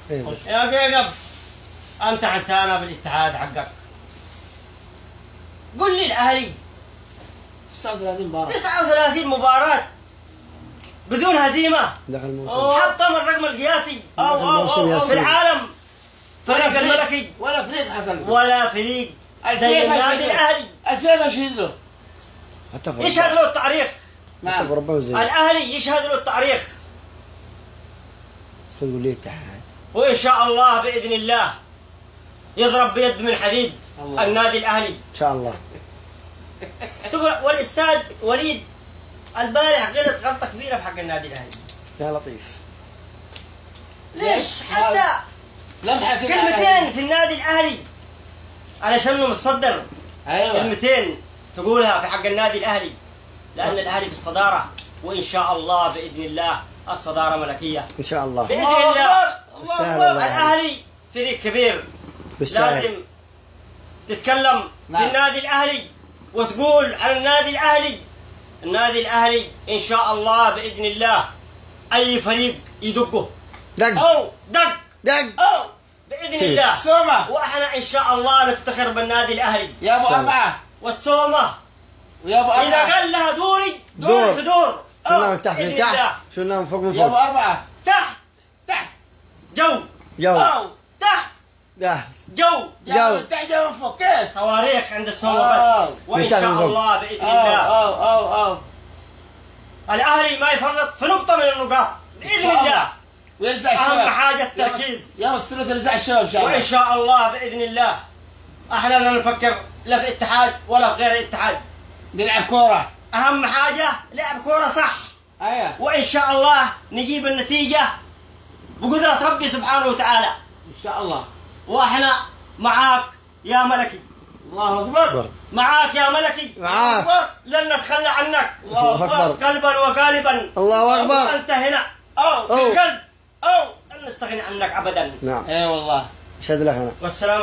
يا قف امتحنت انا بالاتحاد حقك. قل لي الاهلي 39 مباراة 39 مباراة بدون هزيمة، دخل الموسم حطم الرقم القياسي في العالم. فريق الملكي ولا فريق حصل ولا فريق زي النادي الاهلي. 2000 يشهد له، يشهد له التاريخ. حتى في اوروبا وزي الاهلي يشهد له التاريخ. تقول لي الاتحاد وان شاء الله باذن الله يضرب بيد من حديد الله. النادي الاهلي ان شاء الله. والاستاذ وليد البارح غلط غلطه كبيره في حق النادي الاهلي. يا لطيف ليش؟ حتى لمحة كلمتين في النادي الاهلي علشان متصدر. ايوه كلمتين تقولها في حق النادي الاهلي، لان الاهلي في الصداره، وان شاء الله باذن الله الصداره ملكيه ان شاء الله باذن الله. سهل الاهلي فريق كبير، بيستاهل. لازم تتكلم في النادي الاهلي وتقول على النادي الاهلي. النادي الاهلي ان شاء الله باذن الله اي فريق يدقه دق او دق دق باذن الله. سومة واحنا ان شاء الله نفتخر بالنادي الاهلي. يا ابو أربعة والسومه ويا ابو اذا أربعة قال لها دوري دور. بدور. شلنا من تحت بإذن لتحت، الله. شلنا من فوق من يا ابو فوق. أربعة تحت تحت جو جو تحت ده جو جو. تحت جو من فوق كيف؟ صواريخ عند السومه بس. وان من تحت شاء لفوق. الله باذن الله أو الاهلي ما يفرط في نقطه من النقاط باذن الله. ويرزع اهم الشباب حاجه التركيز. يوم الثلاثاء يرزع الشباب ان شاء الله. وان شاء الله باذن الله احنا لا نفكر لا في اتحاد ولا في غير الاتحاد. نلعب كورة. اهم حاجه لعب كوره صح. ايوه وان شاء الله نجيب النتيجه بقدره ربي سبحانه وتعالى. ان شاء الله. واحنا معاك يا ملكي. الله اكبر. معاك يا ملكي. معاك. لن نتخلى عنك. الله أكبر. قلبا وقالبا. الله أكبر. وانت هنا في القلب. لن نستغني عنك ابدا. نعم اي والله. اشهد لك انا. والسلام